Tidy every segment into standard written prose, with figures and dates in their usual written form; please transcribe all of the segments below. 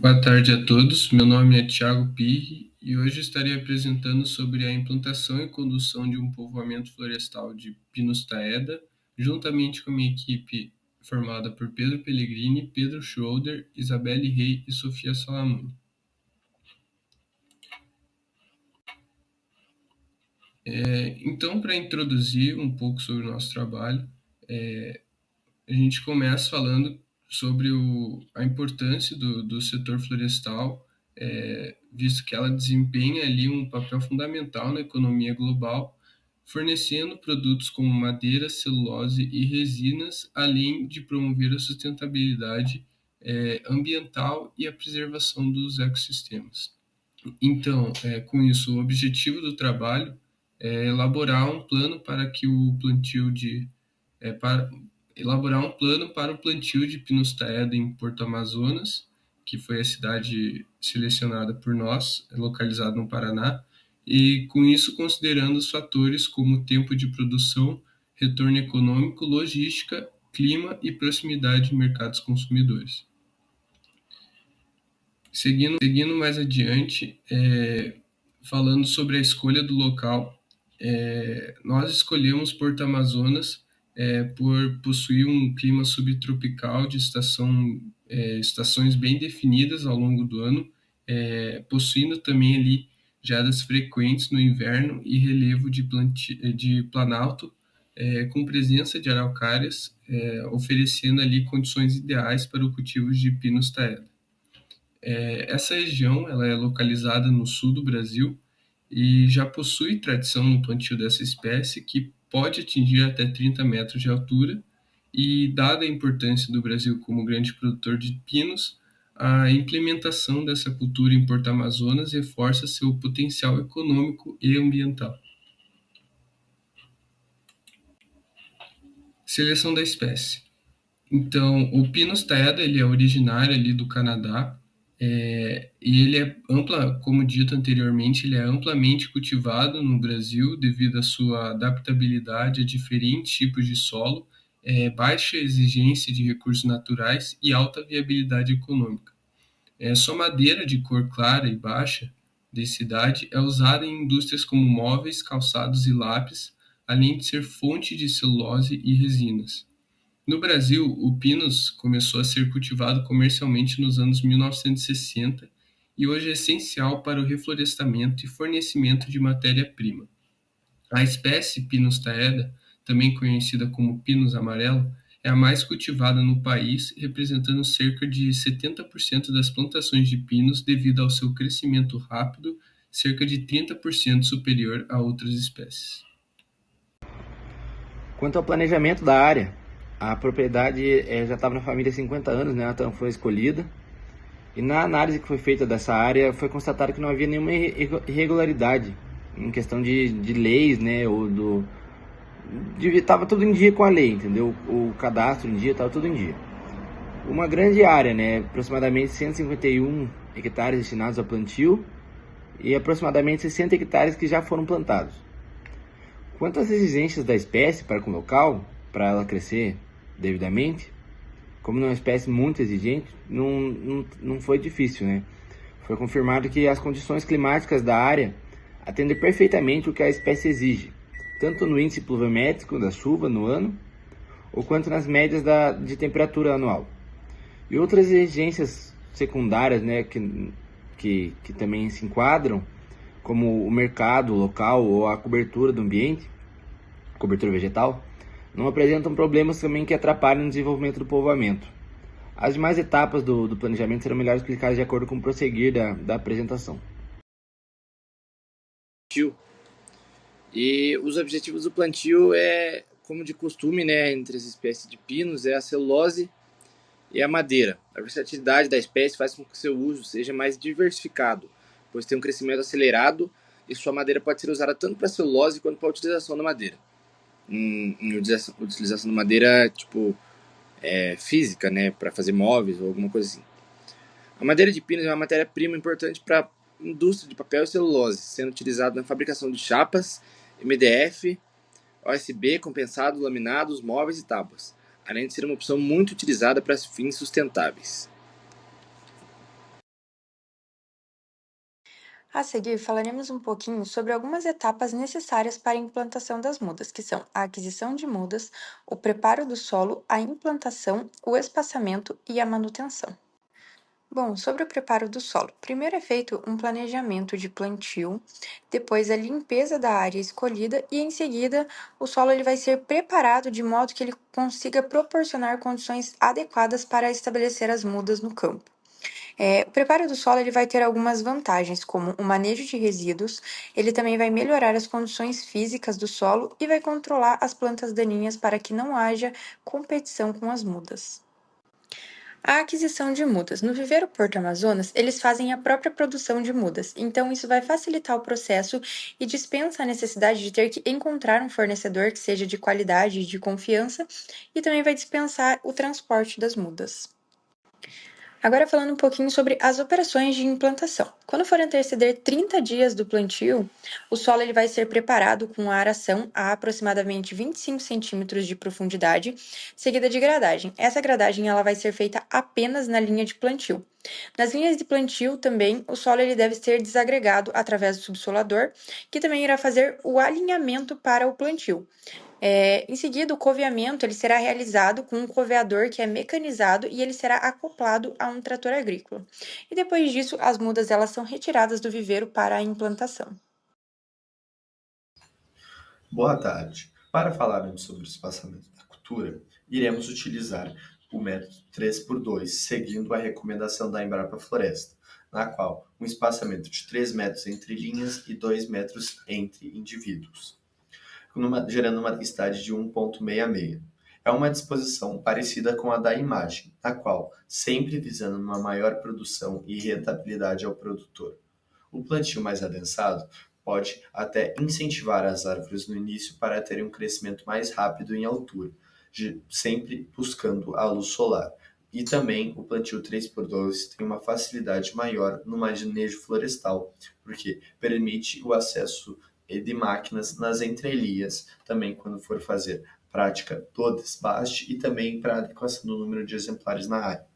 Boa tarde a todos, meu nome é Thiago Pirri e hoje estarei apresentando sobre a implantação e condução de um povoamento florestal de Pinus Taeda, juntamente com a minha equipe formada por Pedro Pellegrini, Pedro Schroeder, Isabelle Rey e Sofia Salamone. Então, para introduzir um pouco sobre o nosso trabalho, a gente começa falando sobre a importância do setor florestal, visto que ela desempenha ali um papel fundamental na economia global, fornecendo produtos como madeira, celulose e resinas, além de promover a sustentabilidade ambiental e a preservação dos ecossistemas. Então, com isso, o objetivo do trabalho é elaborar um plano para que o plantio de para elaborar um plano para o plantio de Pinus taeda em Porto Amazonas, que foi a cidade selecionada por nós, localizada no Paraná, e com isso considerando os fatores como tempo de produção, retorno econômico, logística, clima e proximidade de mercados consumidores. Seguindo mais adiante, falando sobre a escolha do local, nós escolhemos Porto Amazonas por possuir um clima subtropical de estações bem definidas ao longo do ano, possuindo também ali geadas frequentes no inverno e relevo de planalto, com presença de araucárias, oferecendo ali condições ideais para o cultivo de Pinus taeda. Essa região ela é localizada no sul do Brasil e já possui tradição no plantio dessa espécie, que pode atingir até 30 metros de altura, e dada a importância do Brasil como grande produtor de pinos, a implementação dessa cultura em Porto Amazonas reforça seu potencial econômico e ambiental. Seleção da espécie. Então, o Pinus taeda ele é originário ali do Canadá, e ele é como dito anteriormente, ele é amplamente cultivado no Brasil devido à sua adaptabilidade a diferentes tipos de solo, baixa exigência de recursos naturais e alta viabilidade econômica. Sua madeira de cor clara e baixa densidade é usada em indústrias como móveis, calçados e lápis, além de ser fonte de celulose e resinas. No Brasil, o pinus começou a ser cultivado comercialmente nos anos 1960 e hoje é essencial para o reflorestamento e fornecimento de matéria-prima. A espécie Pinus taeda, também conhecida como pinus amarelo, é a mais cultivada no país, representando cerca de 70% das plantações de pinos devido ao seu crescimento rápido, cerca de 30% superior a outras espécies. Quanto ao planejamento da área, a propriedade já estava na família há 50 anos, né? Então foi escolhida. E na análise que foi feita dessa área, foi constatado que não havia nenhuma irregularidade em questão de leis, né? Tava tudo em dia com a lei, entendeu? O cadastro em dia, estava tudo em dia. Uma grande área, né? Aproximadamente 151 hectares destinados ao plantio e aproximadamente 60 hectares que já foram plantados. Quanto às exigências da espécie para com o local, para ela crescer devidamente, como não é uma espécie muito exigente, não foi difícil, né? Foi confirmado que as condições climáticas da área atendem perfeitamente o que a espécie exige, tanto no índice pluviométrico da chuva no ano, ou quanto nas médias de temperatura anual. E outras exigências secundárias, né, que também se enquadram, como o mercado local ou a cobertura do ambiente, cobertura vegetal, não apresentam problemas também que atrapalhem o desenvolvimento do povoamento. As demais etapas do planejamento serão melhor explicadas de acordo com o prosseguir da apresentação. E os objetivos do plantio como de costume, né, entre as espécies de pinos, é a celulose e a madeira. A versatilidade da espécie faz com que seu uso seja mais diversificado, pois tem um crescimento acelerado e sua madeira pode ser usada tanto para celulose quanto para a utilização da madeira. Em utilização da madeira, tipo, física, né, para fazer móveis ou alguma coisa assim. A madeira de pinos é uma matéria-prima importante para a indústria de papel e celulose, sendo utilizada na fabricação de chapas, MDF, OSB, compensado, laminados, móveis e tábuas, além de ser uma opção muito utilizada para fins sustentáveis. A seguir, falaremos um pouquinho sobre algumas etapas necessárias para a implantação das mudas, que são a aquisição de mudas, o preparo do solo, a implantação, o espaçamento e a manutenção. Bom, sobre o preparo do solo. Primeiro é feito um planejamento de plantio, depois a limpeza da área escolhida e em seguida o solo ele vai ser preparado de modo que ele consiga proporcionar condições adequadas para estabelecer as mudas no campo. O preparo do solo ele vai ter algumas vantagens, como o manejo de resíduos, ele também vai melhorar as condições físicas do solo e vai controlar as plantas daninhas para que não haja competição com as mudas. A aquisição de mudas. No viveiro Porto Amazonas, eles fazem a própria produção de mudas, então isso vai facilitar o processo e dispensa a necessidade de ter que encontrar um fornecedor que seja de qualidade e de confiança, e também vai dispensar o transporte das mudas. Agora falando um pouquinho sobre as operações de implantação. Quando for anteceder 30 dias do plantio, o solo ele vai ser preparado com a aração a aproximadamente 25 centímetros de profundidade, seguida de gradagem. Essa gradagem ela vai ser feita apenas na linha de plantio. Nas linhas de plantio também, o solo ele deve ser desagregado através do subsolador, que também irá fazer o alinhamento para o plantio. Em seguida, o coveamento ele será realizado com um coveador que é mecanizado e ele será acoplado a um trator agrícola. E depois disso, as mudas elas são retiradas do viveiro para a implantação. Boa tarde. Para falarmos sobre o espaçamento da cultura, iremos utilizar o método 3x2, seguindo a recomendação da Embrapa Floresta, na qual um espaçamento de 3 metros entre linhas e 2 metros entre indivíduos, gerando uma densidade de 1,66. É uma disposição parecida com a da imagem, na qual sempre visando uma maior produção e rentabilidade ao produtor. O plantio mais adensado pode até incentivar as árvores no início para terem um crescimento mais rápido em altura, sempre buscando a luz solar. E também o plantio 3x2 tem uma facilidade maior no manejo florestal, porque permite o acesso de máquinas nas entrelinhas, também quando for fazer prática do desbaste e também para a adequação do número de exemplares na área.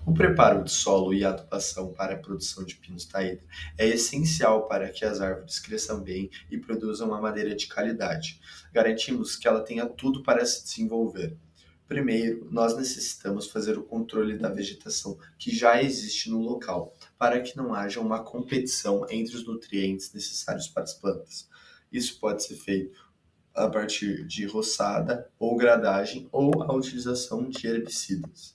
O preparo do solo e a adubação para a produção de pinos taída é essencial para que as árvores cresçam bem e produzam uma madeira de qualidade. Garantimos que ela tenha tudo para se desenvolver. Primeiro, nós necessitamos fazer o controle da vegetação que já existe no local, para que não haja uma competição entre os nutrientes necessários para as plantas. Isso pode ser feito a partir de roçada ou gradagem ou a utilização de herbicidas.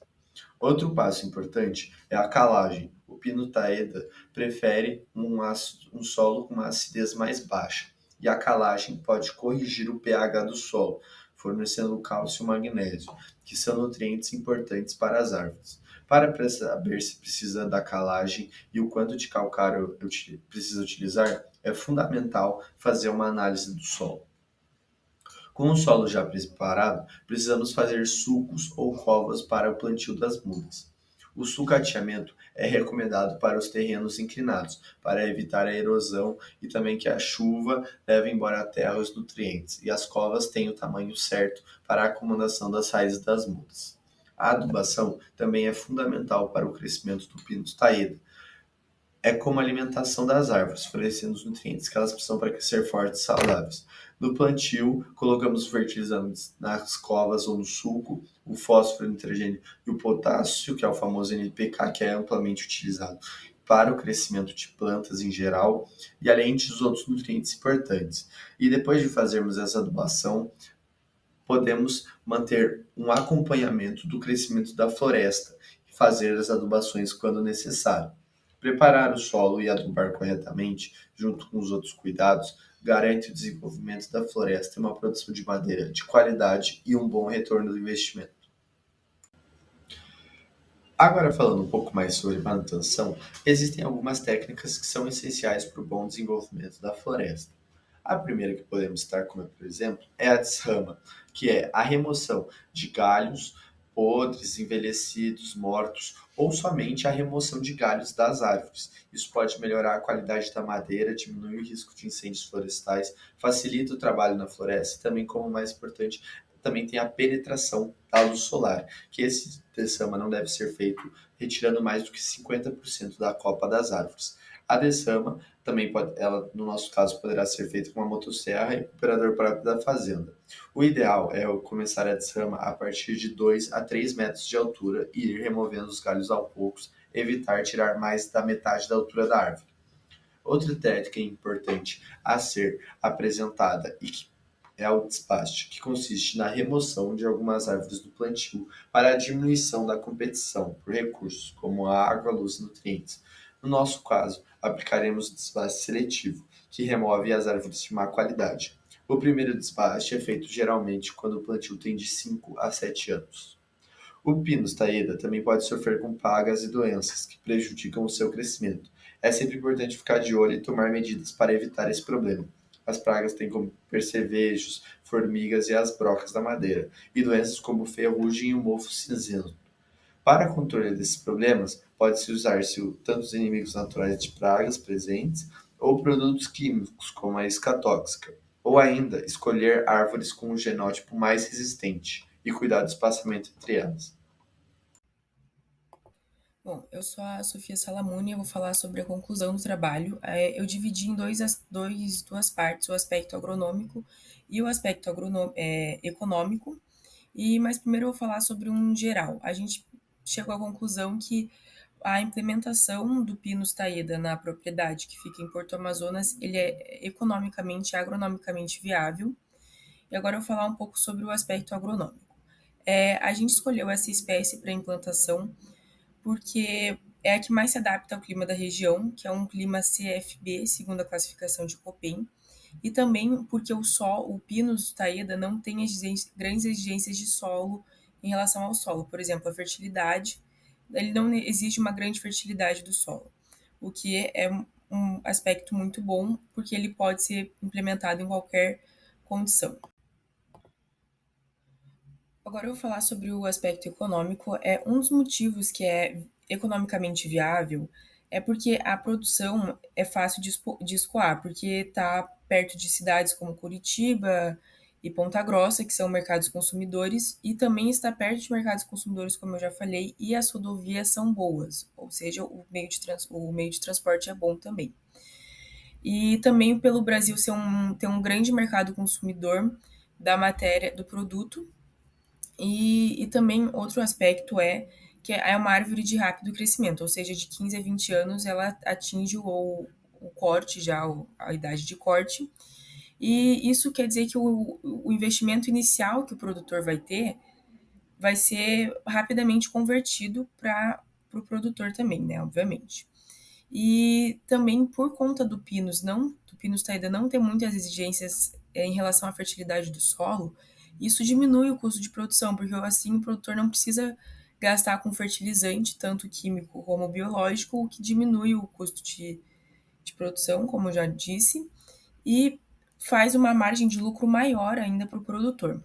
Outro passo importante é a calagem. O pino taeda prefere um solo com uma acidez mais baixa, e a calagem pode corrigir o pH do solo, fornecendo cálcio e magnésio, que são nutrientes importantes para as árvores. Para saber se precisa da calagem e o quanto de calcário precisa utilizar, é fundamental fazer uma análise do solo. Com o solo já preparado, precisamos fazer sulcos ou covas para o plantio das mudas. O sucateamento é recomendado para os terrenos inclinados, para evitar a erosão e também que a chuva leve embora a terra os nutrientes, e as covas têm o tamanho certo para a acomodação das raízes das mudas. A adubação também é fundamental para o crescimento do Pinus taeda. É como a alimentação das árvores, fornecendo os nutrientes que elas precisam para crescer fortes e saudáveis. No plantio, colocamos fertilizantes nas covas ou no sulco, o fósforo, o nitrogênio e o potássio, que é o famoso NPK, que é amplamente utilizado para o crescimento de plantas em geral, e além dos outros nutrientes importantes. E depois de fazermos essa adubação, podemos manter um acompanhamento do crescimento da floresta e fazer as adubações quando necessário. Preparar o solo e adubar corretamente, junto com os outros cuidados, garante o desenvolvimento da floresta e uma produção de madeira de qualidade e um bom retorno do investimento. Agora, falando um pouco mais sobre manutenção, existem algumas técnicas que são essenciais para o bom desenvolvimento da floresta. A primeira que podemos citar como, por exemplo, é a desrama, que é a remoção de galhos podres, envelhecidos, mortos, ou somente a remoção de galhos das árvores. Isso pode melhorar a qualidade da madeira, diminuir o risco de incêndios florestais, facilita o trabalho na floresta e também, como mais importante, também tem a penetração da luz solar, que esse dessama não deve ser feito retirando mais do que 50% da copa das árvores. A dessama também pode, ela no nosso caso poderá ser feita com uma motosserra e recuperador próprio da fazenda. O ideal é começar a dessama a partir de 2 a 3 metros de altura e ir removendo os galhos aos poucos, evitar tirar mais da metade da altura da árvore. Outra técnica importante a ser apresentada e que é o despaste, que consiste na remoção de algumas árvores do plantio para a diminuição da competição por recursos como a água, luz e nutrientes. No nosso caso, aplicaremos o desbaste seletivo, que remove as árvores de má qualidade. O primeiro desbaste é feito geralmente quando o plantio tem de 5 a 7 anos. O Pinus taeda também pode sofrer com pragas e doenças que prejudicam o seu crescimento. É sempre importante ficar de olho e tomar medidas para evitar esse problema. As pragas têm como percevejos, formigas e as brocas da madeira, e doenças como ferrugem e o mofo cinzento. Para controle desses problemas, pode-se usar-se tanto os inimigos naturais de pragas presentes, ou produtos químicos, como a isca tóxica, ou ainda escolher árvores com um genótipo mais resistente e cuidar do espaçamento entre elas. Bom, eu sou a Sofia Salamuni e eu vou falar sobre a conclusão do trabalho. Eu dividi em duas partes, o aspecto agronômico e o aspecto econômico. Mas primeiro eu vou falar sobre um geral. A gente chegou à conclusão que a implementação do Pinus taeda na propriedade que fica em Porto Amazonas, ele é economicamente e agronomicamente viável. E agora eu vou falar um pouco sobre o aspecto agronômico. A gente escolheu essa espécie para implantação porque é a que mais se adapta ao clima da região, que é um clima CFB, segundo a classificação de Köppen, e também porque o Pinus taeda não tem grandes exigências de solo em relação ao solo. Por exemplo, a fertilidade, ele não exige uma grande fertilidade do solo, o que é um aspecto muito bom, porque ele pode ser implementado em qualquer condição. Agora eu vou falar sobre o aspecto econômico. Um dos motivos que é economicamente viável é porque a produção é fácil de escoar, porque está perto de cidades como Curitiba e Ponta Grossa, que são mercados consumidores, e também está perto de mercados consumidores, como eu já falei, e as rodovias são boas, ou seja, o meio de transporte é bom também. E também pelo Brasil ter um grande mercado consumidor da matéria, do produto, e também outro aspecto que é uma árvore de rápido crescimento, ou seja, de 15 a 20 anos ela atinge o corte, a idade de corte. E isso quer dizer que o investimento inicial que o produtor vai ter vai ser rapidamente convertido para o produtor também, né, obviamente. E também por conta do Pinus taeda não ter muitas exigências em relação à fertilidade do solo, isso diminui o custo de produção, porque assim o produtor não precisa gastar com fertilizante, tanto químico como biológico, o que diminui o custo de produção, como eu já disse, e faz uma margem de lucro maior ainda para o produtor.